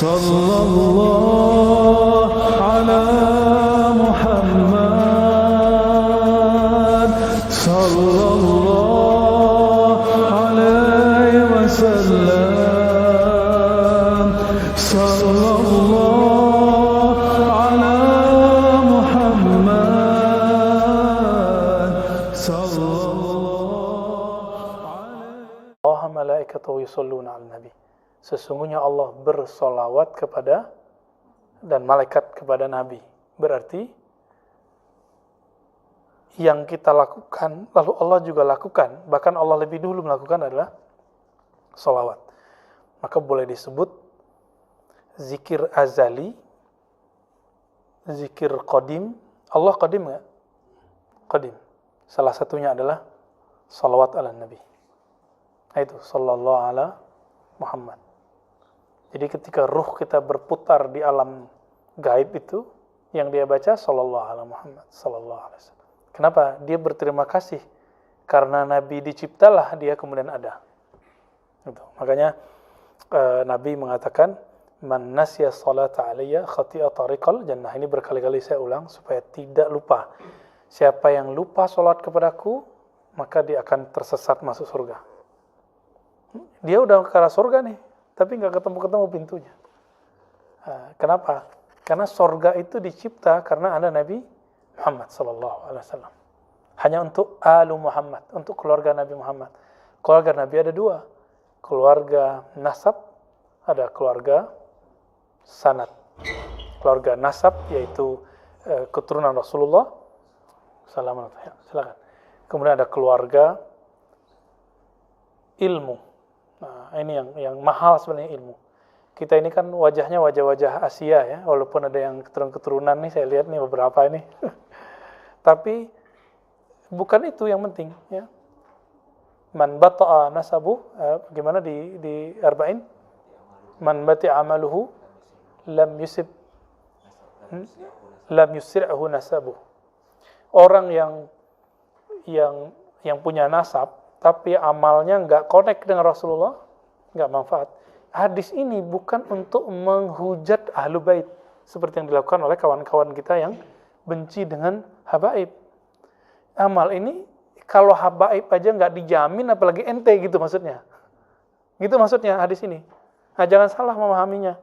Sallallahu ala Muhammad Sallallahu alaihi wasallam Sallallahu ala Muhammad Sallallahu alaihi Allah malaikatahu yusholluna 'alan nabi. Sesungguhnya Allah bersolawat kepada dan malaikat kepada Nabi. Berarti yang kita lakukan, lalu Allah juga lakukan. Bahkan Allah lebih dulu melakukan adalah solawat. Maka boleh disebut zikir azali, zikir qadim. Allah qadim nggak? Qadim. Salah satunya adalah solawat ala Nabi. Nah itu, sallallahu ala Muhammad. Jadi ketika ruh kita berputar di alam gaib itu, yang dia baca sallallahu alaihi Muhammad sallallahu alaihi wasallam. Kenapa? Dia berterima kasih karena Nabi diciptalah dia kemudian ada. Gitu. Makanya Nabi mengatakan man nasya salata alayya khati'a tariqal jannah. Ini berkali-kali saya ulang supaya tidak lupa. Siapa yang lupa salat kepadaku, maka dia akan tersesat masuk surga. Dia udah ke arah surga nih, tapi nggak ketemu-ketemu pintunya. Kenapa? Karena surga itu dicipta karena ada Nabi Muhammad SAW. Hanya untuk alu Muhammad, untuk keluarga Nabi Muhammad. Keluarga Nabi ada dua. Keluarga nasab, ada keluarga sanad. Keluarga nasab yaitu keturunan Rasulullah. Silakan. Kemudian ada keluarga ilmu. Nah, ini yang mahal sebenarnya ilmu. Kita ini kan wajahnya wajah-wajah Asia ya, walaupun ada yang keturunan nih, saya lihat nih beberapa ini. Tapi bukan itu yang penting ya. Man bata'a nasabu, gimana di arba'in? Man bati'a amaluhu lam yusri'hu nasabu. Orang yang punya nasab tapi amalnya nggak connect dengan Rasulullah, nggak manfaat. Hadis ini bukan untuk menghujat ahlu bait seperti yang dilakukan oleh kawan-kawan kita yang benci dengan habaib. Amal ini kalau habaib aja nggak dijamin, apalagi ente gitu maksudnya. Gitu maksudnya hadis ini. Nah, jangan salah memahaminya,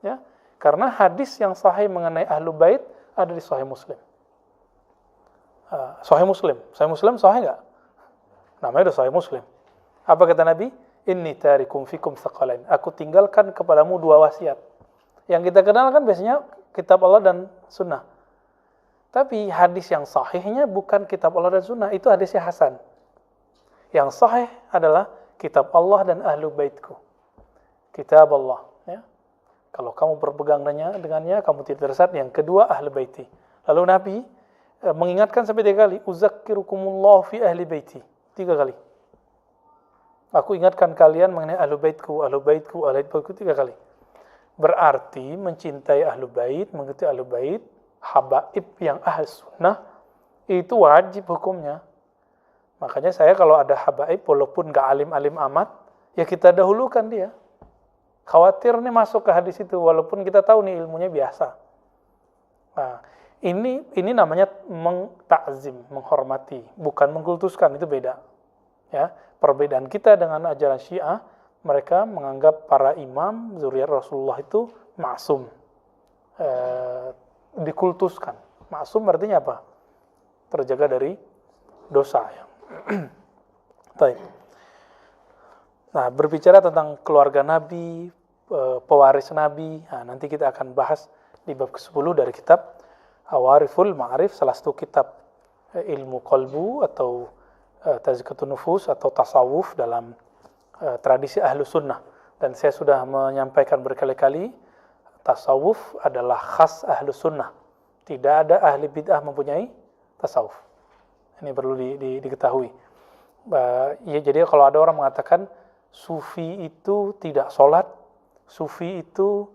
ya. Karena hadis yang sahih mengenai ahlu bait ada di Sahih Muslim. Sahih Muslim sahih nggak? Namanya udah Sahih Muslim. Apa kata Nabi? Inni tarikum fikum tsaqalain. Aku tinggalkan kepadamu dua wasiat. Yang kita kenal kan biasanya kitab Allah dan sunnah. Tapi hadis yang sahihnya bukan kitab Allah dan sunnah, itu hadisnya hasan. Yang sahih adalah kitab Allah dan ahlu baitku. Kitab Allah, ya. Kalau kamu berpegang dengannya, kamu tidak tersesat. Yang kedua, ahlu baiti. Lalu Nabi mengingatkan sampai 3 kali, uzakkirukumullah fi ahli baiti. 3 kali. Aku ingatkan kalian mengenai ahlu baitku, 3 kali. Berarti mencintai ahlu bait, mengerti ahlu bait, habaib yang ahli sunnah, itu wajib hukumnya. Makanya saya kalau ada habaib, walaupun gak alim-alim amat, ya kita dahulukan dia. Khawatir nih masuk ke hadis itu, walaupun kita tahu nih ilmunya biasa. Nah, ini namanya mengtakzim, menghormati, bukan mengkultuskan, itu beda. Ya, perbedaan kita dengan ajaran Syiah, mereka menganggap para imam zuriat Rasulullah itu maksum, dikultuskan. Maksum artinya apa? Terjaga dari dosa. Ya. Baik. Nah, berbicara tentang keluarga Nabi, pewaris Nabi, nah, nanti kita akan bahas di bab ke-10 dari kitab Awariful Ma'arif, salah satu kitab ilmu qalbu atau tazkiyatun nufus atau tasawuf dalam tradisi ahlu sunnah. Dan saya sudah menyampaikan berkali-kali, tasawuf adalah khas ahlu sunnah. Tidak ada ahli bid'ah mempunyai tasawuf. Ini perlu diketahui. Ya, jadi kalau ada orang mengatakan sufi itu tidak sholat, sufi itu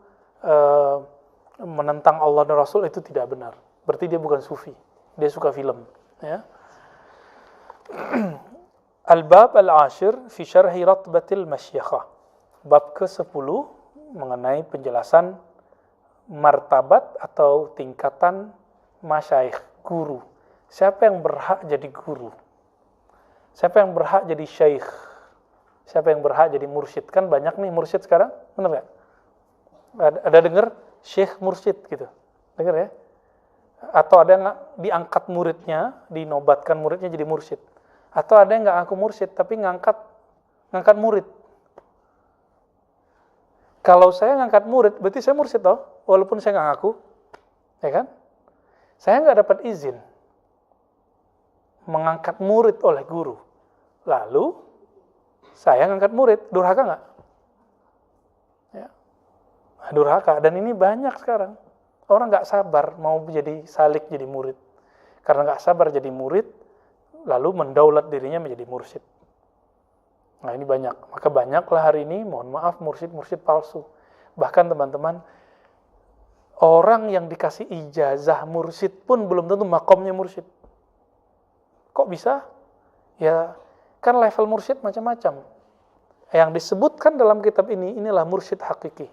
menentang Allah dan Rasul, itu tidak benar. Berarti dia bukan sufi, dia suka film. Ya. Al-Bab Al-Ashir fi syarhi ratbatil masyakhah. Bab ke-10 mengenai penjelasan martabat atau tingkatan masyaikh, guru. Siapa yang berhak jadi guru? Siapa yang berhak jadi syekh? Siapa yang berhak jadi mursyid? Kan banyak nih mursyid sekarang, benar nggak? Ada dengar syekh mursyid gitu, dengar ya? Atau ada yang diangkat muridnya, dinobatkan muridnya jadi mursyid? Atau ada yang nggak ngaku mursyid tapi ngangkat murid? Kalau saya ngangkat murid, berarti saya mursyid toh, walaupun saya nggak ngaku, ya kan? Saya nggak dapat izin mengangkat murid oleh guru. Lalu saya ngangkat murid, durhaka nggak? Ya. Durhaka. Dan ini banyak sekarang. Orang nggak sabar mau jadi salik jadi murid. Karena nggak sabar jadi murid, lalu mendaulat dirinya menjadi mursyid. Nah ini banyak. Maka banyaklah hari ini, mohon maaf, mursyid-mursyid palsu. Bahkan teman-teman, orang yang dikasih ijazah mursyid pun belum tentu makomnya mursyid. Kok bisa? Ya, kan level mursyid macam-macam. Yang disebutkan dalam kitab ini, inilah mursyid hakiki.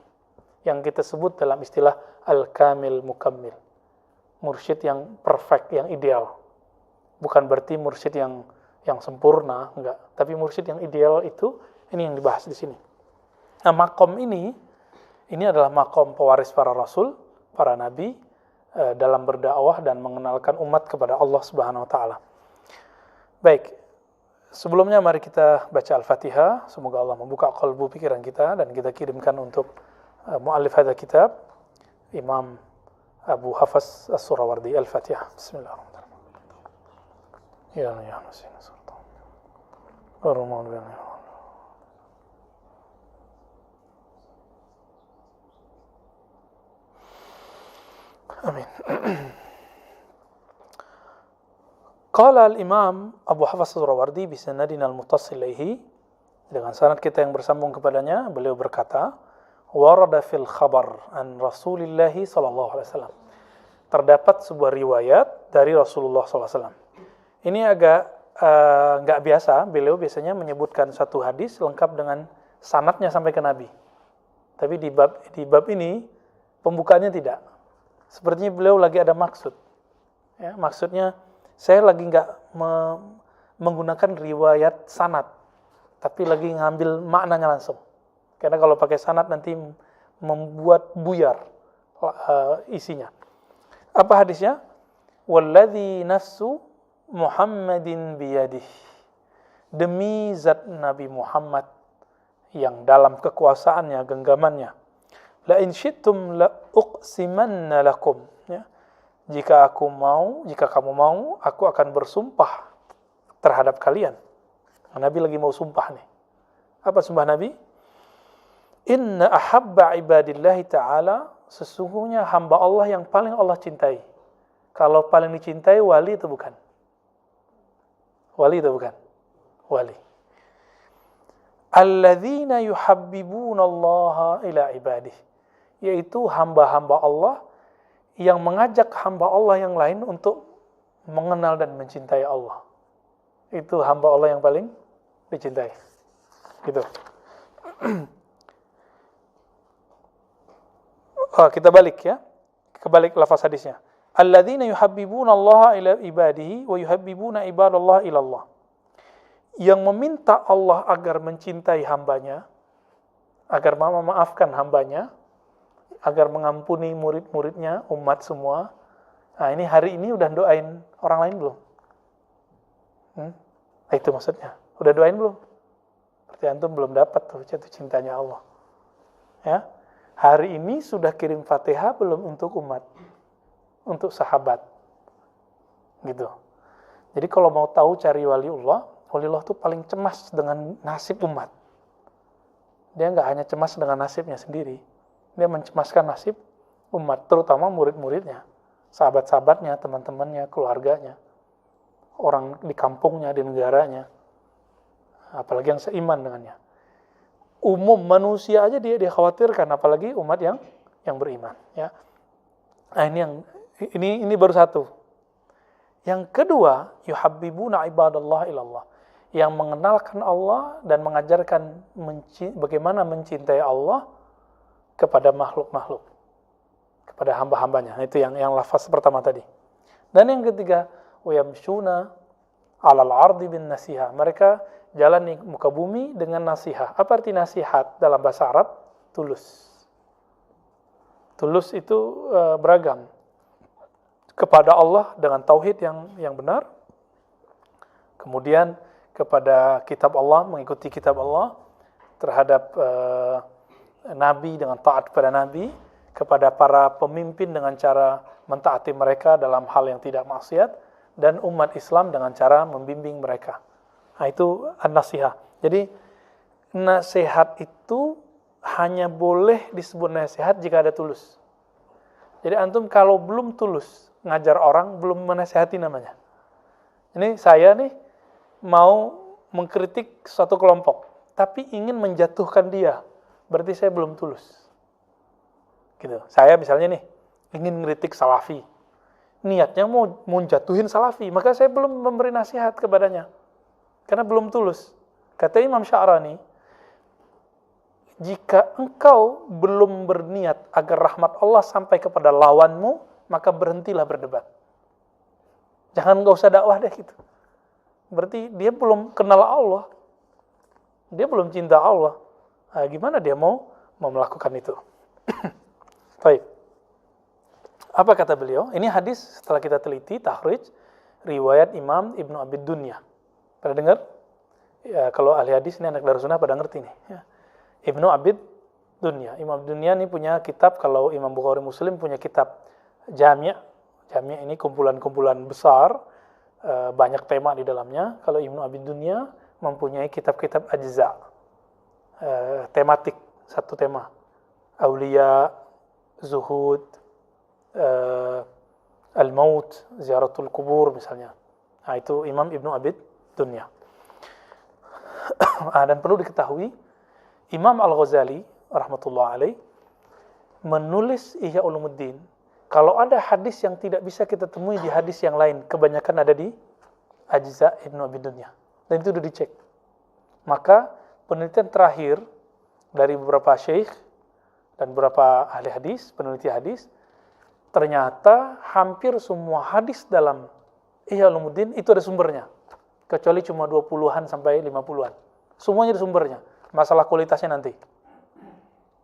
Yang kita sebut dalam istilah al-kamil mukammil. Mursyid yang perfect, yang ideal. Bukan berarti mursyid yang sempurna, enggak. Tapi mursyid yang ideal itu, ini yang dibahas di sini. Nah, makom ini adalah makom pewaris para rasul, para nabi, dalam berdakwah dan mengenalkan umat kepada Allah Subhanahu wa taala. Baik, sebelumnya mari kita baca Al-Fatihah. Semoga Allah membuka qalbu pikiran kita dan kita kirimkan untuk muallif hadza kitab, Imam Abu Hafs As-Surawardi. Al-Fatihah. Bismillahirrahmanirrahim. Ya Nasihin Sultan. Amin. Qala al-Imam Abu Hafs As-Surawardi bisanadina al-muttasil ilaihi, dengan sanad kita yang bersambung kepadanya, beliau berkata, warada fil khabar an Rasulillah sallallahu alaihi wasallam. Terdapat sebuah riwayat dari Rasulullah sallallahu alaihi wasallam. Ini agak nggak biasa, beliau biasanya menyebutkan satu hadis lengkap dengan sanadnya sampai ke Nabi. Tapi di bab ini pembukaannya tidak. Sepertinya beliau lagi ada maksud. Ya, maksudnya saya lagi nggak menggunakan riwayat sanad, tapi lagi ngambil maknanya langsung. Karena kalau pakai sanad nanti membuat buyar isinya. Apa hadisnya? Walladzi nafsu Muhammadin biyadih. Demi zat Nabi Muhammad yang dalam kekuasaannya, genggamannya. La in syi'tum la uqsimanna lakum. Ya. Jika kamu mau, aku akan bersumpah terhadap kalian. Nabi lagi mau sumpah nih. Apa sumpah Nabi? Inna ahabba ibadillahi ta'ala, sesungguhnya hamba Allah yang paling Allah cintai. Kalau paling dicintai, wali itu bukan. Wali itu bukan. Wali. Alladzina yuhabbibuna Allah ila ibadih. Yaitu hamba-hamba Allah yang mengajak hamba Allah yang lain untuk mengenal dan mencintai Allah. Itu hamba Allah yang paling dicintai. Gitu. Kita balik ya. Kebalik lafaz hadisnya. Alladzina yuhabbibuna Allah ila ibadihi wa yuhabbibuna ibadallah ila Allah. Yang meminta Allah agar mencintai hambanya, agar memaafkan hambanya, agar mengampuni murid-muridnya, umat semua. Nah, ini hari ini udah doain orang lain belum? Nah, itu maksudnya. Udah doain belum? Berarti antum belum dapat tuh jatuh cintanya Allah. Ya. Hari ini sudah kirim Fatihah belum untuk umat? Untuk sahabat. Gitu. Jadi kalau mau tahu cari waliullah tuh paling cemas dengan nasib umat. Dia nggak hanya cemas dengan nasibnya sendiri. Dia mencemaskan nasib umat, terutama murid-muridnya, sahabat-sahabatnya, teman-temannya, keluarganya, orang di kampungnya, di negaranya, apalagi yang seiman dengannya. Umum manusia aja dia khawatirkan, apalagi umat yang beriman. Ya. Nah ini baru satu. Yang kedua, yuhabbibuna ibadallah ilallah, yang mengenalkan Allah dan mengajarkan bagaimana mencintai Allah kepada makhluk-makhluk, kepada hamba-hambanya. Nah, itu yang lafaz pertama tadi. Dan yang ketiga, wa yamshuna 'alal ardi bin nasiha. Mereka jalan di muka bumi dengan nasihat. Apa arti nasihat dalam bahasa Arab? Tulus. Tulus itu beragam. Kepada Allah dengan tauhid yang benar. Kemudian kepada kitab Allah, mengikuti kitab Allah. Terhadap Nabi dengan taat kepada Nabi. Kepada para pemimpin dengan cara mentaati mereka dalam hal yang tidak maksiat. Dan umat Islam dengan cara membimbing mereka. Nah, itu an-nasihah. Jadi nasihat itu hanya boleh disebut nasihat jika ada tulus. Jadi antum kalau belum tulus ngajar orang, belum menasihati namanya. Ini saya nih mau mengkritik suatu kelompok, tapi ingin menjatuhkan dia. Berarti saya belum tulus. Gitu. Saya misalnya nih ingin ngeritik Salafi. Niatnya mau jatuhin Salafi, maka saya belum memberi nasihat kepadanya. Karena belum tulus. Kata Imam Sya'rani, jika engkau belum berniat agar rahmat Allah sampai kepada lawanmu, maka berhentilah berdebat. Jangan enggak usah dakwah deh gitu. Berarti dia belum kenal Allah. Dia belum cinta Allah. Nah, gimana dia mau melakukan itu? Baik. Apa kata beliau? Ini hadis setelah kita teliti, tahrij, riwayat Imam Ibnu Abi Dunya. Pada dengar? Ya, kalau ahli hadis ini anak Darussunnah pada ngerti nih. Ya. Ibnu Abi Dunya. Imam Dunya ini punya kitab, kalau Imam Bukhari Muslim punya kitab Jami'. Jami' ini kumpulan-kumpulan besar, banyak tema di dalamnya. Kalau Ibnu Abi Dunya mempunyai kitab-kitab ajza, tematik, satu tema. Aulia, zuhud, al-maut, ziaratul kubur misalnya. Nah, itu Imam Ibnu Abi Dunya. Dan perlu diketahui, Imam Al-Ghazali rahmatullah alaih menulis Ihya Ulumuddin. Kalau ada hadis yang tidak bisa kita temui di hadis yang lain, kebanyakan ada di Ajza Ibnu Abi Dunya. Dan itu sudah dicek. Maka penelitian terakhir dari beberapa syekh dan beberapa ahli hadis, peneliti hadis, ternyata hampir semua hadis dalam Ihya Ulumuddin itu ada sumbernya. Kecuali cuma 20-an sampai 50-an. Semuanya ada sumbernya. Masalah kualitasnya nanti.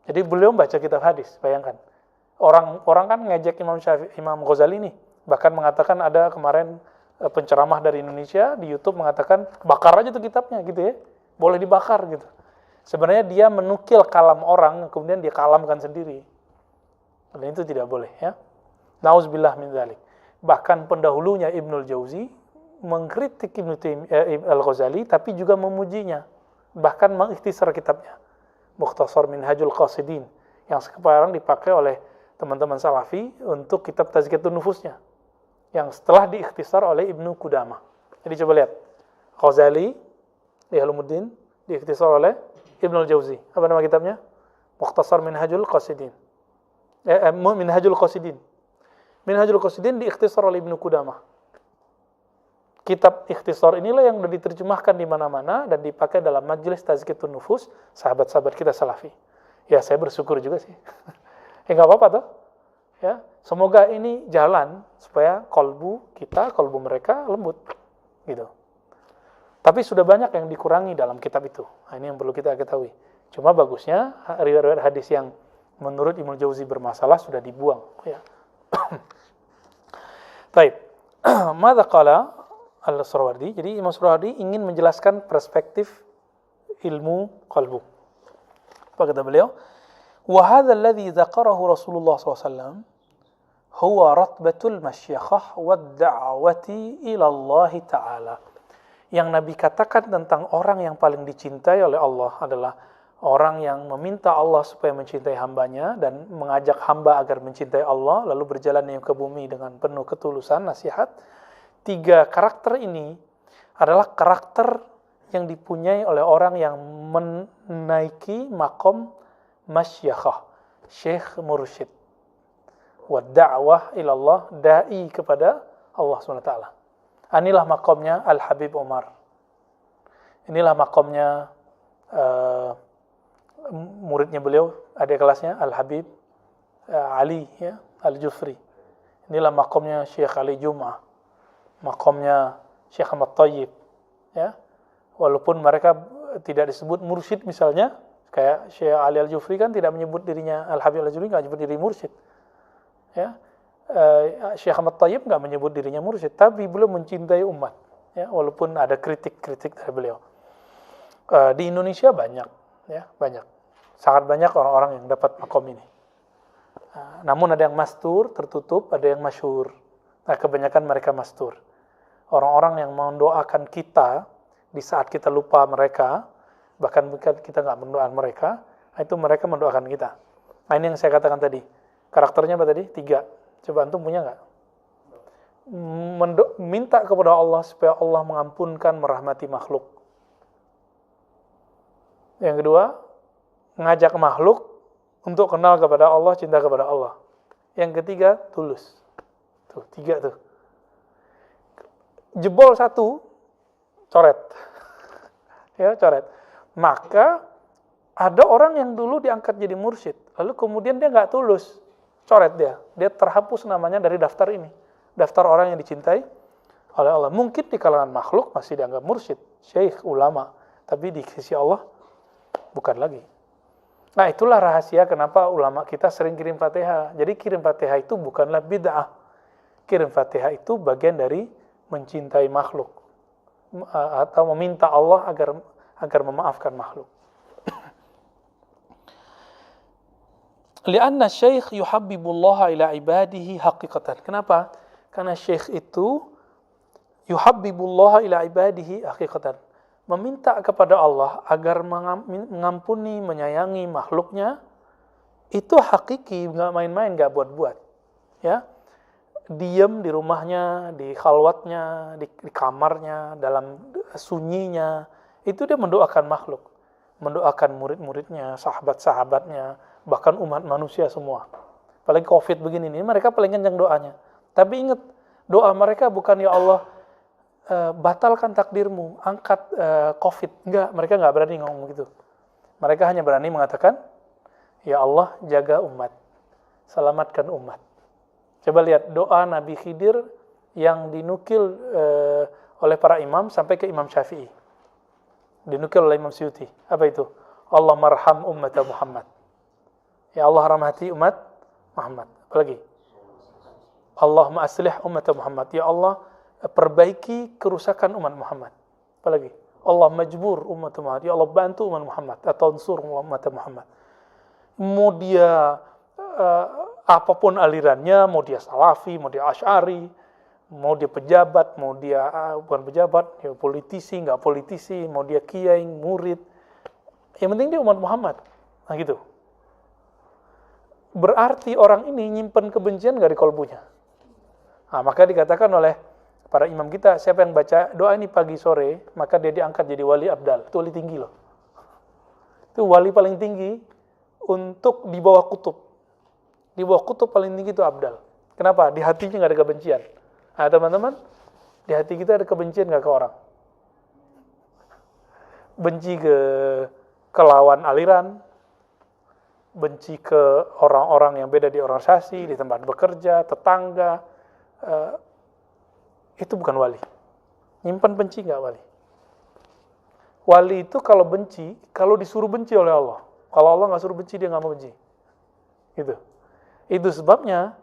Jadi beliau baca kitab hadis, bayangkan. Orang kan ngejek Imam Ghazali nih. Bahkan mengatakan ada kemarin penceramah dari Indonesia di YouTube mengatakan bakar aja tuh kitabnya gitu ya. Boleh dibakar gitu. Sebenarnya dia menukil kalam orang, kemudian dia kalamkan sendiri. Dan itu tidak boleh ya. Nauzubillah min dzalik. Bahkan pendahulunya Ibnul Jauzi mengkritik Al-Ghazali tapi juga memujinya. Bahkan mengikhtisar kitabnya. Mukhtasar Minhajul Qasidin yang sekarang dipakai oleh teman-teman Salafi untuk kitab Tazkiyatun Nufusnya yang setelah diikhtisar oleh Ibnu Qudamah. Jadi coba lihat. Ghazali, Ihya Ulumuddin diikhtisar oleh Ibnul Jauzi. Apa nama kitabnya? Mukhtasar Minhajul Qasidin. Minhajul Qasidin. Minhajul Qasidin diikhtisar oleh Ibnu Qudamah. Kitab ikhtisar inilah yang sudah diterjemahkan di mana-mana dan dipakai dalam majelis Tazkiyatun Nufus sahabat-sahabat kita Salafi. Ya, saya bersyukur juga sih. Enggak apa-apa toh. Ya, semoga ini jalan supaya kalbu kita, kalbu mereka lembut gitu. Tapi sudah banyak yang dikurangi dalam kitab itu. Nah, ini yang perlu kita ketahui. Cuma bagusnya riwayat hadis yang menurut Ibnu Jauzi bermasalah sudah dibuang, ya. Baik. Madza qala Al-Surawardi. Jadi Imam Surawardi ingin menjelaskan perspektif ilmu qalbu. Apa kata beliau? Wa hadza alladhi dzakarahu Rasulullah SAW huwa ratbatul masyakhah wad da'wati ila Allah Ta'ala. Yang Nabi katakan tentang orang yang paling dicintai oleh Allah adalah orang yang meminta Allah supaya mencintai hambanya dan mengajak hamba agar mencintai Allah, lalu berjalan ke bumi dengan penuh ketulusan, nasihat. 3 karakter ini adalah karakter yang dipunyai oleh orang yang menaiki makom masyakhah, syekh mursyid. Wa da'wah ilallah, da'i kepada Allah SWT. Inilah makomnya Al-Habib Umar. Inilah makomnya muridnya beliau, adik kelasnya Al-Habib Ali ya, Al-Jufri. Inilah makomnya Syekh Ali Jum'ah, makomnya Syekh Ahmad Thayyib ya. Walaupun mereka tidak disebut mursyid misalnya, kayak Syekh Ali Al-Jufri kan tidak menyebut dirinya, Al-Habib Al-Jufri enggak menyebut diri mursyid. Ya. Syekh Ahmad Thayyib enggak menyebut dirinya mursyid, tapi beliau mencintai umat ya, walaupun ada kritik-kritik dari beliau. Di Indonesia banyak ya, sangat banyak orang-orang yang dapat makom ini. Namun ada yang mastur, tertutup, ada yang masyhur. Nah, kebanyakan mereka mastur. Orang-orang yang mendoakan kita di saat kita lupa mereka, bahkan kita nggak mendoakan mereka, itu mereka mendoakan kita. Nah, ini yang saya katakan tadi. Karakternya apa tadi? 3. Coba antum punya nggak? Minta kepada Allah supaya Allah mengampunkan, merahmati makhluk. Yang kedua, ngajak makhluk untuk kenal kepada Allah, cinta kepada Allah. Yang ketiga, tulus. Tuh, 3 tuh. Jebol 1, coret. Ya, coret. Maka ada orang yang dulu diangkat jadi mursyid, lalu kemudian dia nggak tulus, coret dia. Dia terhapus namanya dari daftar ini. Daftar orang yang dicintai oleh Allah. Mungkin di kalangan makhluk masih dianggap mursyid, syekh, ulama. Tapi di sisi Allah, bukan lagi. Nah, itulah rahasia kenapa ulama kita sering kirim Fatihah. Jadi kirim Fatihah itu bukanlah bid'ah. Kirim Fatihah itu bagian dari mencintai makhluk atau meminta Allah agar memaafkan makhluk. Lianna syekh yuhabbibullah ila ibadihi haqiqatan. Kenapa? Karena syekh itu yuhabbibullah ila ibadihi haqiqatan. Meminta kepada Allah agar mengampuni, menyayangi makhluknya, itu hakiki, nggak main-main, nggak buat-buat. Ya, diam di rumahnya, di khalwatnya, di kamarnya, dalam sunyinya, itu dia mendoakan makhluk, mendoakan murid-muridnya, sahabat-sahabatnya, bahkan umat manusia semua. Apalagi COVID begini nih, mereka paling kencang doanya. Tapi ingat, doa mereka bukan ya Allah, batalkan takdirmu, angkat COVID. Enggak, mereka enggak berani ngomong begitu. Mereka hanya berani mengatakan, ya Allah, jaga umat, selamatkan umat. Coba lihat doa Nabi Khidir yang dinukil oleh para imam sampai ke Imam Syafi'i. Dinukil oleh Imam Suyuti. Apa itu? Allah marham umat Muhammad. Ya Allah, rahmati umat Muhammad. Apalagi? Allahumma aslih umat Muhammad. Ya Allah, perbaiki kerusakan umat Muhammad. Apalagi? Allah majbur umat Muhammad. Ya Allah, bantu umat Muhammad atau unsur umat Muhammad. Mau dia apapun alirannya, mau dia salafi, mau dia asy'ari, mau dia pejabat, mau dia bukan pejabat, ya politisi, enggak politisi, mau dia kiai, murid. Yang penting dia umat Muhammad. Nah gitu. Berarti orang ini nyimpen kebencian enggak di kolbunya. Nah, maka dikatakan oleh para imam kita, siapa yang baca doa ini pagi sore, maka dia diangkat jadi wali abdal. Itu wali tinggi loh. Itu wali paling tinggi untuk di bawah kutub. Di bawah kutub paling tinggi itu abdal. Kenapa? Di hatinya nggak ada kebencian. Nah, teman-teman, di hati kita ada kebencian nggak ke orang? Benci ke lawan aliran, benci ke orang-orang yang beda di organisasi, di tempat bekerja, tetangga. Itu bukan wali. Nyimpan benci nggak wali. Wali itu kalau benci, kalau disuruh benci oleh Allah. Kalau Allah nggak suruh benci, dia nggak mau benci. Gitu. Itu sebabnya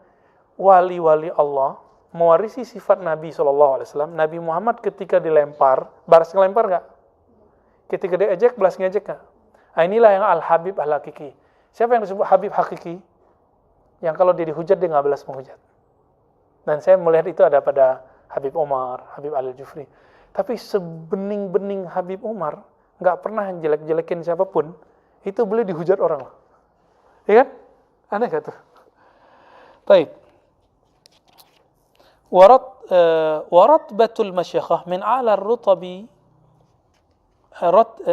wali-wali Allah mewarisi sifat Nabi SAW. Nabi Muhammad ketika dilempar, balas ngelempar nggak? Ketika diejek, balas ngejek nggak? Nah, inilah yang Al-Habib Al-Hakiki. Siapa yang disebut Habib Hakiki? Yang kalau dia dihujat, dia nggak balas menghujat. Dan saya melihat itu ada pada Habib Umar, Habib Al-Jufri. Tapi sebening-bening Habib Umar, nggak pernah jelek-jelekin siapapun, itu boleh dihujat orang. Ya kan? Aneh gak tuh? Baik. Waratbatul masyakhah min ala rutabi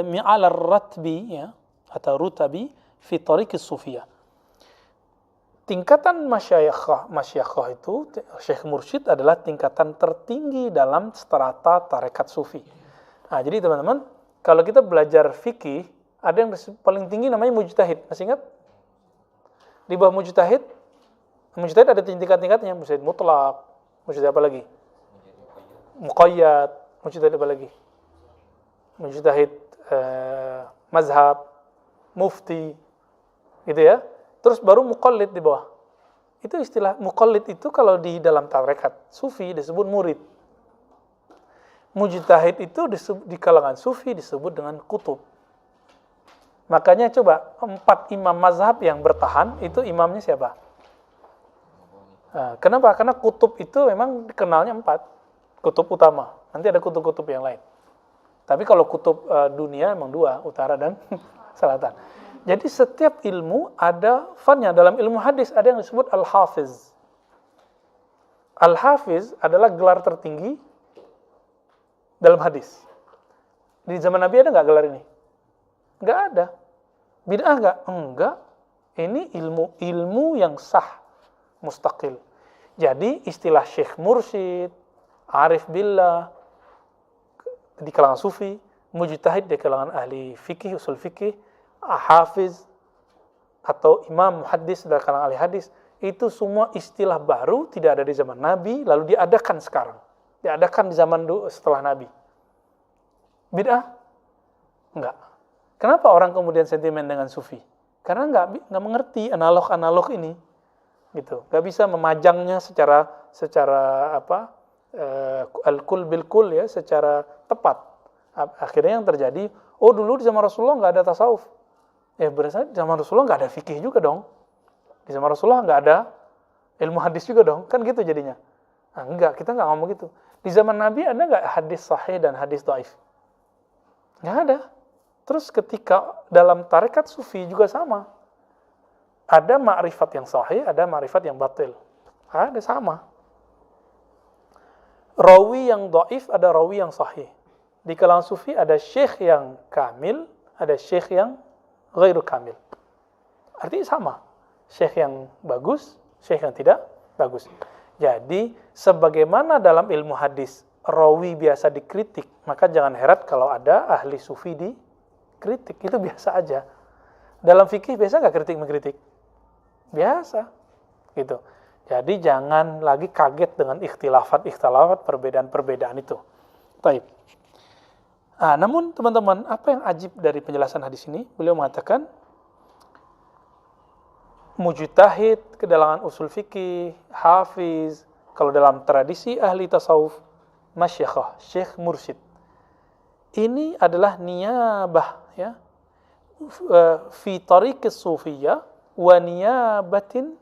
min ala ratbi ya, atau rutabi fi tariqis sufiyah. Tingkatan masyakhah itu, syekh mursyid adalah tingkatan tertinggi dalam strata tarekat sufi. Nah, jadi teman-teman, kalau kita belajar fikih, ada yang paling tinggi namanya mujtahid. Masih ingat? Di bawah mujtahid ada tingkat-tingkatnya. Mujtahid mutlak, mujtahid apa lagi? Muqayyad, mujtahid apa lagi? Mujtahid mazhab, mufti, gitu ya. Terus baru muqallid di bawah. Itu istilah muqallid itu kalau di dalam tarekat sufi disebut murid. Mujtahid itu di kalangan sufi disebut dengan kutub. Makanya coba 4 imam mazhab yang bertahan itu imamnya siapa? Nah, kenapa? Karena kutub itu memang dikenalnya 4 kutub utama. Nanti ada kutub-kutub yang lain. Tapi kalau kutub dunia memang 2, utara dan selatan. Jadi setiap ilmu ada fannya. Dalam ilmu hadis ada yang disebut al-hafiz. Al-hafiz adalah gelar tertinggi dalam hadis. Di zaman Nabi ada nggak gelar ini? Nggak ada. Bid'ah nggak? Enggak. Ini ilmu yang sah, mustaqil. Jadi istilah syekh mursyid, arif billah di kalangan sufi, mujtahid di kalangan ahli fikih, usul fikih, hafiz atau imam muhaddis dari kalangan ahli hadis, itu semua istilah baru, tidak ada di zaman Nabi, lalu diadakan sekarang. Diadakan di zaman setelah Nabi. Bid'ah? Enggak. Kenapa orang kemudian sentimen dengan sufi? Karena enggak mengerti analog-analog ini. Gitu. Enggak bisa memajangnya secara al-kul bil-kul ya, secara tepat. Akhirnya yang terjadi, oh dulu di zaman Rasulullah enggak ada tasawuf. Ya berarti di zaman Rasulullah enggak ada fikih juga dong. Di zaman Rasulullah enggak ada ilmu hadis juga dong. Kan gitu jadinya. Nah, enggak, kita enggak ngomong gitu. Di zaman Nabi ada enggak hadis sahih dan hadis dhaif? Enggak ada. Terus ketika dalam tarekat sufi juga sama. Ada ma'rifat yang sahih, ada ma'rifat yang batil. Ada sama. Rawi yang dhaif, ada rawi yang sahih. Di kalangan sufi ada syekh yang kamil, ada syekh yang ghairu kamil. Artinya sama. Syekh yang bagus, syekh yang tidak bagus. Jadi, sebagaimana dalam ilmu hadis, rawi biasa dikritik, maka jangan heran kalau ada ahli sufi dikritik. Itu biasa aja. Dalam fikih biasa nggak kritik-mengkritik? Biasa. Gitu. Jadi, jangan lagi kaget dengan ikhtilafat, perbedaan-perbedaan itu. Baik. Nah, namun teman-teman, apa yang ajib dari penjelasan hadis ini? Beliau mengatakan, mujtahid ke dalam usul fikih, hafiz, kalau dalam tradisi ahli tasawuf, masyakhah, syekh mursyid. Ini adalah niyabah, ya, fi tariqis sufiyah wa niyabatut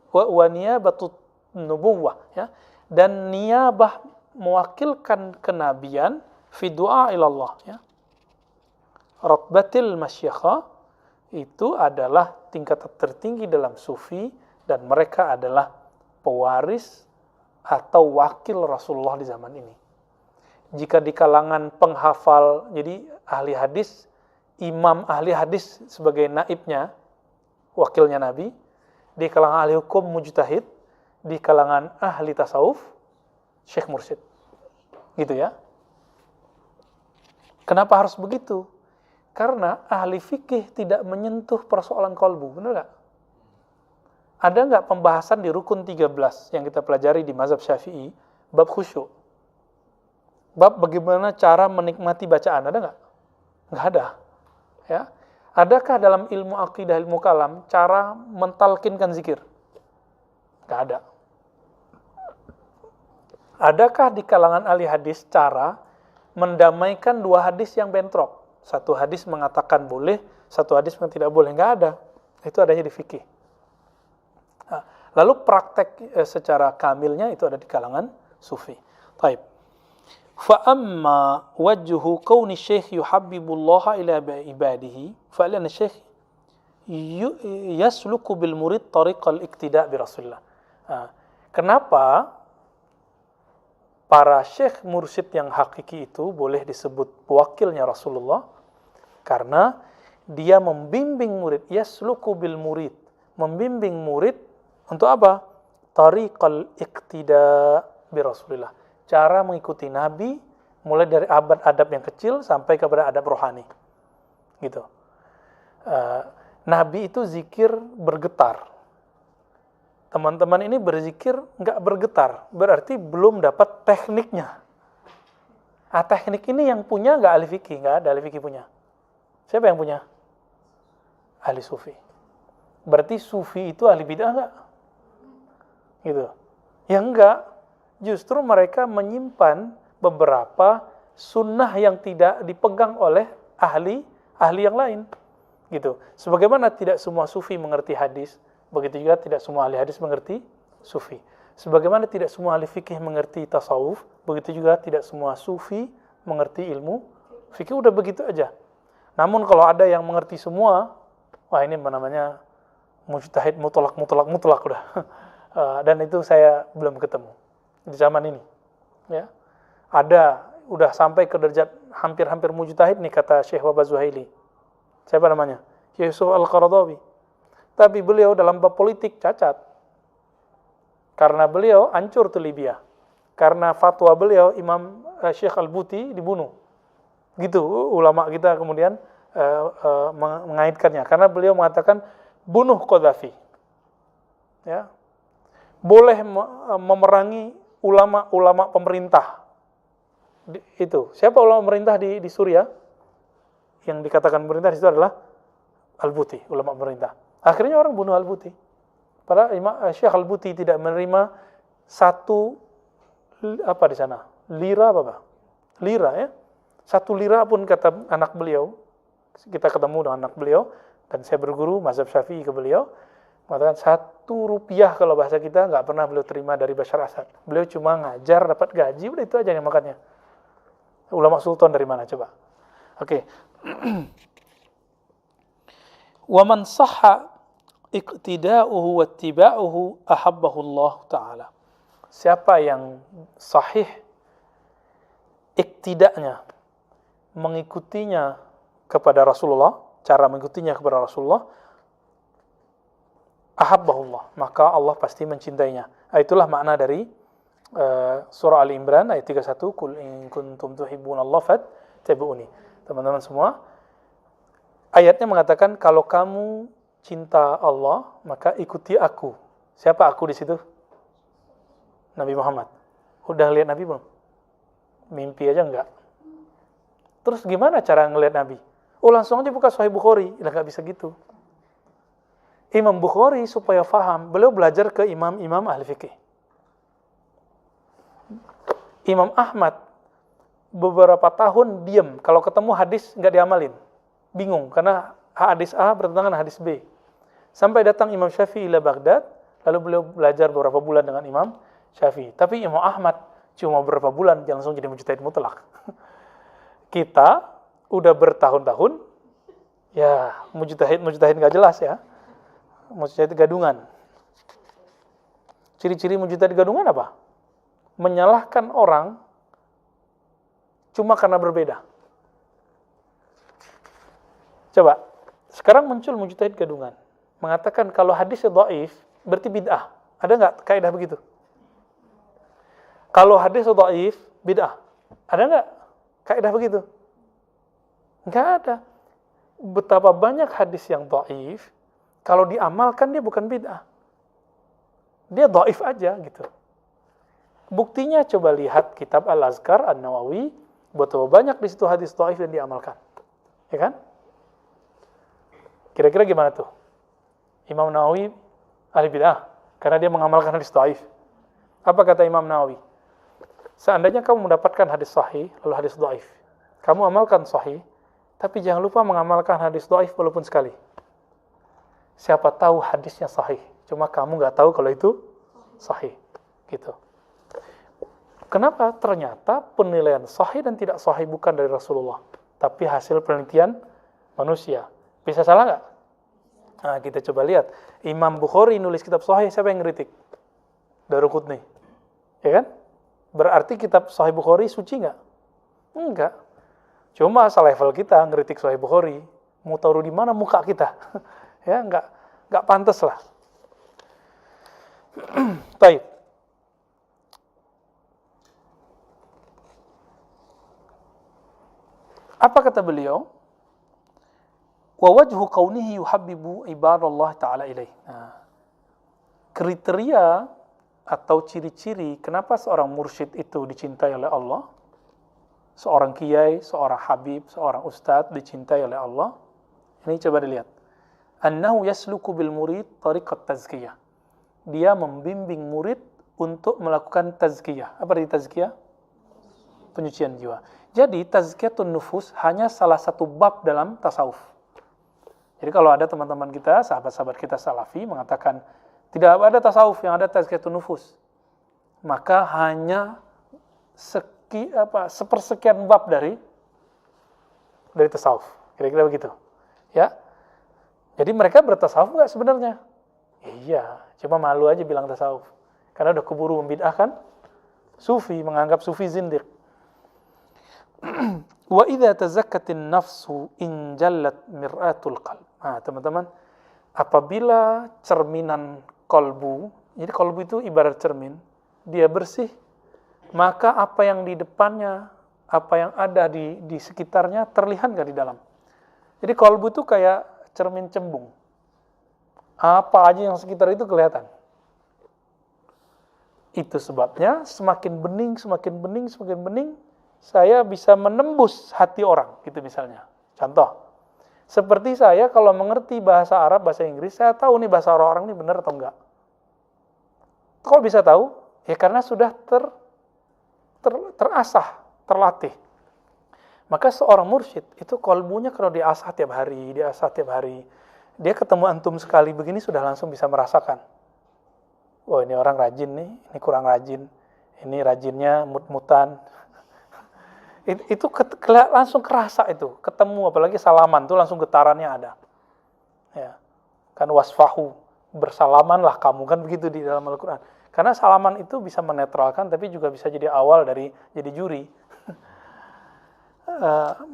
nubuwah, ya, dan niyabah mewakilkan kenabian fi du'a ilallah, ya. Ratbatil masyakhah itu adalah tingkat tertinggi dalam sufi dan mereka adalah pewaris atau wakil Rasulullah di zaman ini. Jika di kalangan penghafal, jadi ahli hadis, imam ahli hadis sebagai naibnya, wakilnya Nabi, di kalangan ahli hukum mujtahid, di kalangan ahli tasawuf, syekh mursyid. Gitu ya. Kenapa harus begitu? Karena ahli fikih tidak menyentuh persoalan kolbu, benar nggak? Ada nggak pembahasan di rukun 13 yang kita pelajari di mazhab Syafi'i, bab khusyuk? Bab bagaimana cara menikmati bacaan, ada nggak? Nggak ada. Ya. Adakah dalam ilmu akidah, ilmu kalam, cara mentalkinkan zikir? Nggak ada. Adakah di kalangan ahli hadis cara mendamaikan 2 hadis yang bentrok? Satu hadis mengatakan boleh, satu hadis mengatakan tidak boleh. Nggak ada. Itu adanya di fikih. Nah, lalu praktek secara kamilnya itu ada di kalangan sufi. Taib. Fa'amma wajhu kauni syekh yuhabbibullaha ila ibadihi fa'alana syekh yasluku bil murid tariqal iktida' bi Rasulullah. Nah, kenapa para syekh mursyid yang hakiki itu boleh disebut wakilnya Rasulullah? Karena dia membimbing murid, yasluku bil murid, membimbing murid untuk apa? Tariqal iktida' bi Rasulillah. Cara mengikuti Nabi mulai dari adab yang kecil sampai kepada adab rohani. Gitu. Nabi itu zikir bergetar. Teman-teman ini berzikir nggak bergetar, berarti belum dapat tekniknya. Teknik ini yang punya nggak ahli fikih, nggak ada ahli fikih punya. Siapa yang punya? Ahli sufi. Berarti sufi itu ahli bid'ah nggak? Gitu. Ya enggak. Justru mereka menyimpan beberapa sunnah yang tidak dipegang oleh ahli yang lain. Gitu. Sebagaimana tidak semua sufi mengerti hadis, begitu juga tidak semua ahli hadis mengerti sufi. Sebagaimana tidak semua ahli fikih mengerti tasawuf, begitu juga tidak semua sufi mengerti ilmu fikih. Udah begitu aja. Namun kalau ada yang mengerti semua, wah ini namanya mujtahid mutlak udah. Dan itu saya belum ketemu di zaman ini. Ya. Ada udah sampai ke derajat hampir-hampir mujtahid nih kata Syekh Wahbah Zuhaili. Siapa namanya? Yusuf Al-Qaradawi. Tapi beliau dalam bab politik cacat. Karena beliau hancur tuh Libya. Karena fatwa beliau Imam Syekh Al-Buti dibunuh. Gitu ulama kita kemudian mengaitkannya. Karena beliau mengatakan bunuh Qaddafi. Ya. Boleh memerangi ulama-ulama pemerintah. Itu. Siapa ulama pemerintah di Suriah? Yang dikatakan pemerintah di situ adalah Al-Buti, ulama pemerintah. Akhirnya orang bunuh Al-Buti. Padahal Syekh Al-Buti tidak menerima satu apa di sana? Lira apa? Lira ya. 1 lira pun kata anak beliau. Kita ketemu dengan anak beliau dan saya berguru mazhab Syafi'i ke beliau. Mengatakan 1 rupiah kalau bahasa kita nggak pernah beliau terima dari Bashar Assad. Beliau cuma ngajar dapat gaji, udah itu aja yang makannya. Ulama sultan dari mana coba? Oke. Wa man sahha iqtida'uhu wattiba'uhu ahabbahu Allah taala. Siapa yang sahih iktidaknya, mengikutinya kepada Rasulullah, cara mengikutinya kepada Rasulullah, ahabbahullah, maka Allah pasti mencintainya. Itulah makna dari surah Ali Imran ayat 31, qul in kuntum tuhibbunallaha fattabi'uni. Teman-teman semua, ayatnya mengatakan kalau kamu cinta Allah, maka ikuti aku. Siapa aku di situ? Nabi Muhammad. Udah lihat Nabi belum? Mimpi aja enggak. Terus gimana cara ngelihat Nabi? Oh langsung aja buka Sahih Bukhari. Lah enggak bisa gitu. Imam Bukhari supaya faham, beliau belajar ke imam-imam ahli fikih. Imam Ahmad beberapa tahun diam, kalau ketemu hadis enggak diamalin. Bingung karena hadis A bertentangan dengan hadis B. Sampai datang Imam Syafi'i ila Baghdad, lalu beliau belajar beberapa bulan dengan Imam Syafi'i. Tapi Imam Ahmad cuma beberapa bulan langsung jadi mujtahid mutlak. Kita udah bertahun-tahun ya mujtahid enggak jelas ya. Mujtahid gadungan. Ciri-ciri mujtahid gadungan apa? Menyalahkan orang cuma karena berbeda. Coba, sekarang muncul mujtahid gadungan. Mengatakan kalau hadisnya dhaif, berarti bid'ah. Ada nggak kaidah begitu? Kalau hadisnya dhaif, bid'ah. Ada nggak kaidah begitu? Nggak ada. Betapa banyak hadis yang dhaif, kalau diamalkan dia bukan bid'ah. Dia dhaif aja gitu. Buktinya coba lihat kitab Al-Azkar An-Nawawi, betapa banyak di situ hadis dhaif yang diamalkan. Ya kan? Kira-kira gimana tuh? Imam Nawawi ahli bid'ah karena dia mengamalkan hadis dhaif. Apa kata Imam Nawawi? Seandainya kamu mendapatkan hadis sahih lalu hadis dhaif, kamu amalkan sahih, tapi jangan lupa mengamalkan hadis dhaif walaupun sekali. Siapa tahu hadisnya sahih, cuma kamu nggak tahu kalau itu sahih, gitu. Kenapa? Ternyata penilaian sahih dan tidak sahih bukan dari Rasulullah, tapi hasil penelitian manusia. Bisa salah nggak? Nah, kita coba lihat. Imam Bukhari nulis kitab sahih, siapa yang ngeritik? Daruqutni. Ya kan? Berarti kitab Sahih Bukhari suci nggak? Enggak. Cuma asal level kita ngeritik Sahih Bukhari, mau taruh di mana muka kita? Ya, enggak pantas lah. Baik. Apa kata beliau? Wa wajhu kaunihi yuhabbibu ibadallah ta'ala ilaih. Nah, kriteria atau ciri-ciri kenapa seorang mursyid itu dicintai oleh Allah, seorang kiai, seorang habib, seorang ustadz dicintai oleh Allah, ini coba dilihat. Annahu yasluku bil murid tariqat tazkiyah. Dia membimbing murid untuk melakukan tazkiyah. Apa arti tazkiyah? Penyucian jiwa. Jadi tazkiyatun nufus hanya salah satu bab dalam tasawuf. Jadi kalau ada teman-teman kita, sahabat-sahabat kita salafi mengatakan tidak ada tasawuf yang ada tazkiyatun nufus, maka hanya sepersekian bab dari tasawuf. Kira-kira begitu. Ya. Jadi mereka bertasawuf nggak sebenarnya? Iya, cuma malu aja bilang tasawuf. Karena udah keburu membid'ahkan sufi, menganggap sufi zindiq. Wa idza tazakkatin nafsu in jallat mir'atul qalb. Nah, teman-teman, apabila cerminan kolbu, jadi kolbu itu ibarat cermin, dia bersih, maka apa yang di depannya, apa yang ada di sekitarnya terlihat nggak di dalam. Jadi kolbu itu kayak cermin cembung. Apa aja yang sekitar itu kelihatan. Itu sebabnya semakin bening, saya bisa menembus hati orang, gitu misalnya. Contoh, seperti saya kalau mengerti bahasa Arab, bahasa Inggris, saya tahu nih bahasa orang ini benar atau enggak. Kok bisa tahu? Ya karena sudah terasah, terlatih. Maka seorang mursyid itu kolbunya kalau diasah tiap hari, dia ketemu antum sekali begini sudah langsung bisa merasakan. Oh ini orang rajin nih, ini kurang rajin, ini rajinnya mut-mutan. Itu langsung kerasa itu, ketemu apalagi salaman tuh langsung getarannya ada. Ya. Kan wasfahu, bersalamanlah kamu, kan begitu di dalam Al-Qur'an. Karena salaman itu bisa menetralkan tapi juga bisa jadi awal dari jadi juri.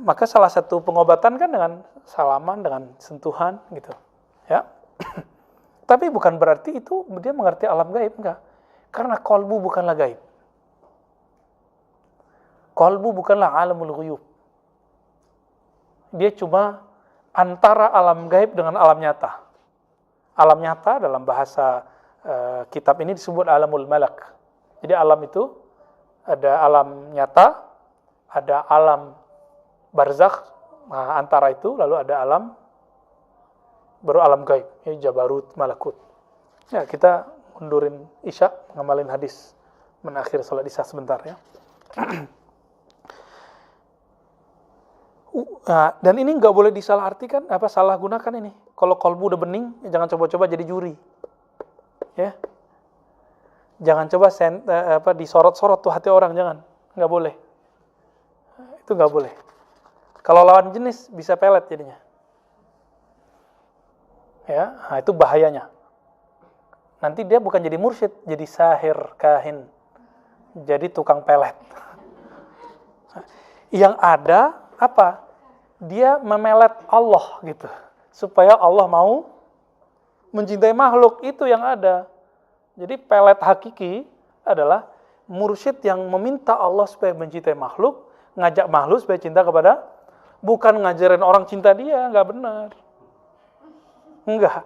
Maka salah satu pengobatan kan dengan salaman, dengan sentuhan gitu. Ya. Tapi bukan berarti itu dia mengerti alam gaib, enggak. Karena kolbu bukanlah gaib. Kolbu bukanlah alamul ghuyub. Dia cuma antara alam gaib dengan alam nyata. Alam nyata dalam bahasa kitab ini disebut alamul malak. Jadi alam itu ada alam nyata, ada alam barzakh, nah, antara itu lalu ada alam baru alam gaib, ya, jabarut, malakut. Ya, kita mundurin isya, ngamalin hadis menakhir salat isya sebentar ya. Dan ini nggak boleh disalahartikan, salah gunakan ini. Kalau kolbu udah bening, ya jangan coba-coba jadi juri. Ya. Jangan coba disorot-sorot tuh hati orang, jangan. Nggak boleh. Itu nggak boleh. Kalau lawan jenis bisa pelet jadinya. Ya, nah itu bahayanya. Nanti dia bukan jadi mursyid, jadi sahir, kahin. Jadi tukang pelet. Yang ada apa? Dia memelet Allah gitu. Supaya Allah mau mencintai makhluk, itu yang ada. Jadi pelet hakiki adalah mursyid yang meminta Allah supaya mencintai makhluk, ngajak makhluk supaya cinta kepada, bukan ngajarin orang cinta dia, nggak benar. Enggak.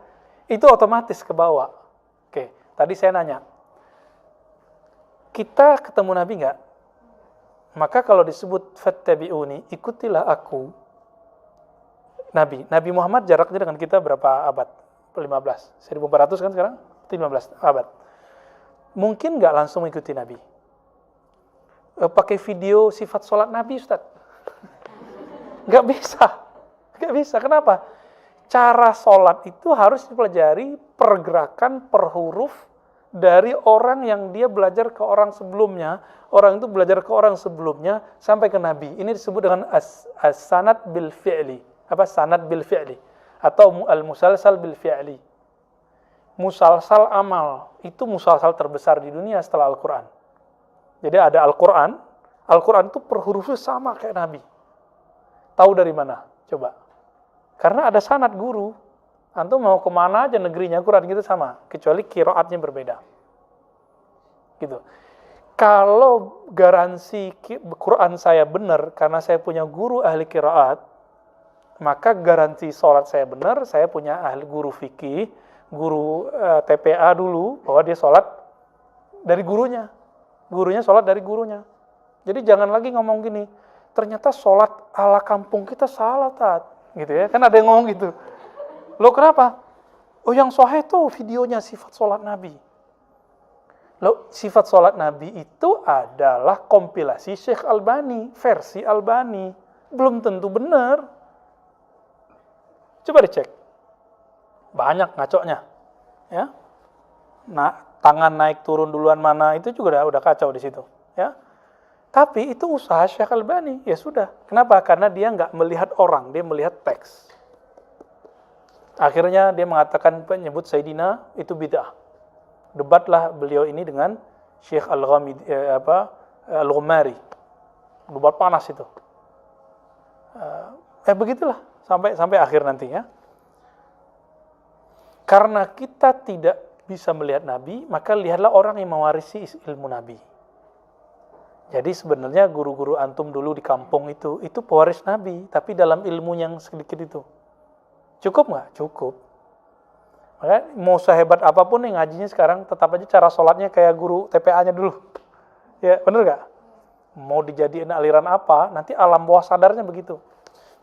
Itu otomatis ke bawah. Oke, tadi saya nanya. Kita ketemu Nabi nggak? Maka kalau disebut fattabi'uni, ikutilah aku. Nabi Muhammad jaraknya dengan kita berapa abad? 15. 1400 kan sekarang? 15 abad. Mungkin nggak langsung mengikuti Nabi. Pakai video sifat sholat Nabi, Ustaz? Nggak bisa. Kenapa? Cara sholat itu harus dipelajari pergerakan per huruf dari orang yang dia belajar ke orang sebelumnya, orang itu belajar ke orang sebelumnya sampai ke Nabi. Ini disebut dengan as-sanad bil fi'li. Sanad bil fi'li atau al-musalsal bil fi'li. Musalsal amal itu musalsal terbesar di dunia setelah Al-Qur'an. Jadi ada Al-Qur'an itu per hurufnya sama kayak Nabi. Tahu dari mana? Coba. Karena ada sanad guru. Antum mau kemana aja negerinya Quran gitu sama. Kecuali qiraatnya berbeda. Gitu. Kalau garansi Quran saya benar karena saya punya guru ahli qiraat, maka garansi sholat saya benar. Saya punya ahli guru fikih, guru TPA dulu, bahwa dia sholat dari gurunya. Gurunya sholat dari gurunya. Jadi jangan lagi ngomong gini, ternyata sholat ala kampung kita salah, Tat. Gitu ya, kan ada yang ngomong gitu. Loh kenapa? Oh yang sahih tuh videonya sifat sholat Nabi. Loh sifat sholat Nabi itu adalah kompilasi Syekh Albani, versi Albani. Belum tentu benar. Coba dicek. Banyak ngacoknya. Ya. Nah, tangan naik turun duluan mana, itu juga udah kacau di situ. Ya. Tapi itu usaha Syekh Albani, ya sudah. Kenapa? Karena dia nggak melihat orang, dia melihat teks. Akhirnya dia mengatakan penyebut Sayyidina itu bid'ah. Debatlah beliau ini dengan Syekh Al-Ghumari. Debat panas itu. Begitulah sampai akhir nantinya. Karena kita tidak bisa melihat Nabi, maka lihatlah orang yang mewarisi ilmu Nabi. Jadi sebenarnya guru-guru antum dulu di kampung itu pewaris Nabi, tapi dalam ilmu yang sedikit itu. Cukup nggak? Cukup. Makanya mau sehebat apapun nih ngajinya sekarang, tetap aja cara sholatnya kayak guru TPA-nya dulu. Ya, bener nggak? Mau dijadiin aliran apa, nanti alam bawah sadarnya begitu.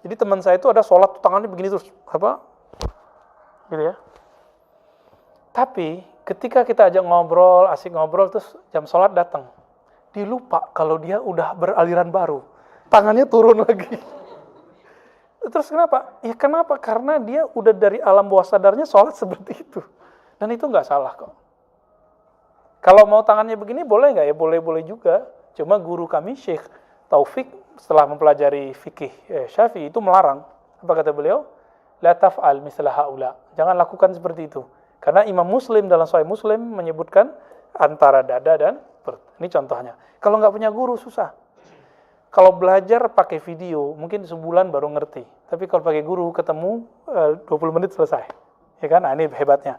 Jadi teman saya itu ada sholat tangannya begini terus, gitu ya. Tapi ketika kita ajak ngobrol, asik ngobrol, terus jam sholat datang. Dia lupa kalau dia udah beraliran baru. Tangannya turun lagi. Terus kenapa? Ya kenapa? Karena dia udah dari alam bawah sadarnya sholat seperti itu. Dan itu nggak salah kok. Kalau mau tangannya begini boleh nggak? Ya boleh-boleh juga. Cuma guru kami Syekh Taufik setelah mempelajari fikih Syafi'i itu melarang. Apa kata beliau? La taf'al misla haula. Jangan lakukan seperti itu. Karena Imam Muslim dalam Sahih Muslim menyebutkan antara dada dan perut. Ini contohnya. Kalau nggak punya guru susah. Kalau belajar pakai video mungkin sebulan baru ngerti. Tapi kalau pakai guru ketemu 20 menit selesai. Ya kan? Nah, ini hebatnya.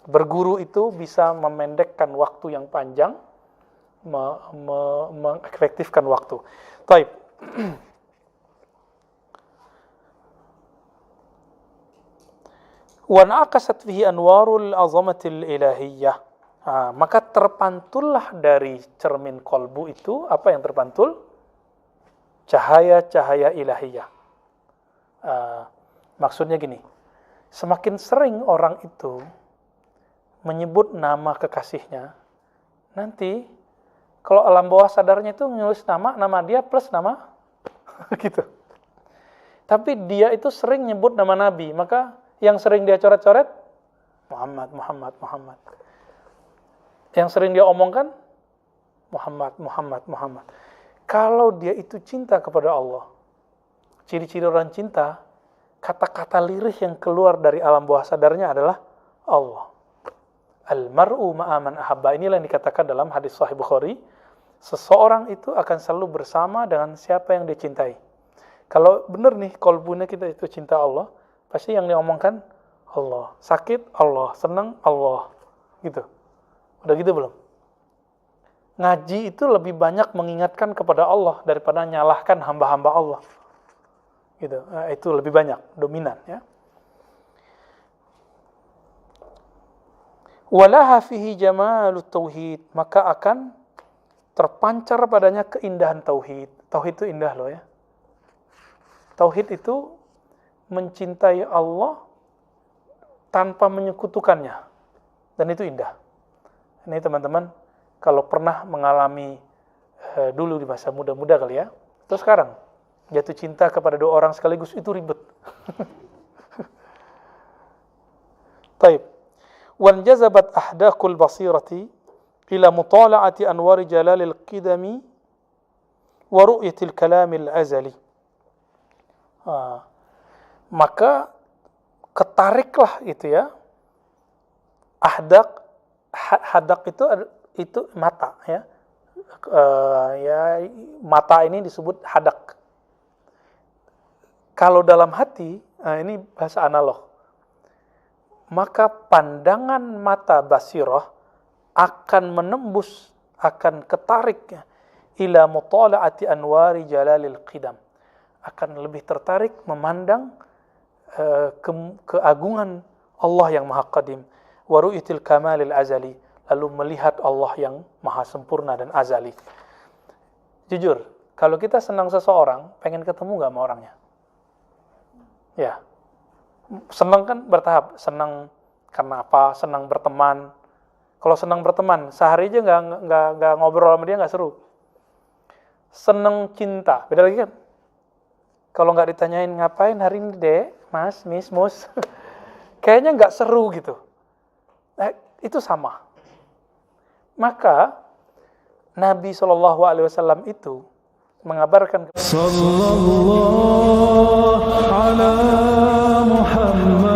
Berguru itu bisa memendekkan waktu yang panjang, mengefektifkan waktu. Taib. Wa naqasat fihi anwarul azamatil ilahiyah. Maka terpantullah dari cermin kolbu itu, apa yang terpantul? Cahaya-cahaya ilahiyah. Maksudnya gini, semakin sering orang itu menyebut nama kekasihnya, nanti kalau alam bawah sadarnya itu menulis nama dia plus nama gitu. Tapi dia itu sering nyebut nama Nabi, maka yang sering dia coret-coret Muhammad. Yang sering dia omongkan Muhammad. Kalau dia itu cinta kepada Allah, ciri-ciri orang cinta, kata-kata lirih yang keluar dari alam bawah sadarnya adalah Allah. Al-mar'u ma'aman ahabba. Inilah yang dikatakan dalam hadis Sahih Bukhari. Seseorang itu akan selalu bersama dengan siapa yang dia cintai. Kalau benar nih, kolbunya kita itu cinta Allah, pasti yang diomongkan Allah. Sakit Allah, senang Allah. Gitu. Udah gitu belum? Ngaji itu lebih banyak mengingatkan kepada Allah daripada nyalahkan hamba-hamba Allah. Gitu. Itu lebih banyak, dominan ya. Walaha fihi jamalut tauhid, maka akan terpancar padanya keindahan tauhid. Tauhid itu indah loh ya. Tauhid itu mencintai Allah tanpa menyekutukannya. Dan itu indah. Ini teman-teman, kalau pernah mengalami dulu di masa muda-muda kali ya, terus sekarang jatuh cinta kepada dua orang sekaligus itu ribet. Taib. Wan jazabat ahdaqul basirati ila mutala'ati anwari jalalil qidami wa ru'yatil kalamil azali. Maka ketariklah itu ya. Hadak itu mata ya. Mata ini disebut hadak. Kalau dalam hati, ini bahasa analog. Maka pandangan mata basirah akan menembus, akan ketarik ila mutala'ati anwari jalalil qidam. Akan lebih tertarik memandang keagungan Allah yang maha qadim, wa ru'yatil kamalil azali, lalu melihat Allah yang maha sempurna dan azali. Jujur, kalau kita senang seseorang, pengen ketemu nggak sama orangnya? Ya, senang kan bertahap. Senang karena apa? Senang berteman. Kalau senang berteman, sehari aja nggak ngobrol sama dia nggak seru. Senang cinta, beda lagi kan? Kalau nggak ditanyain ngapain hari ini dek, mas, miss, mus, kayaknya nggak seru gitu. Itu sama. Maka Nabi SAW itu mengabarkan Sallallahu ala Muhammad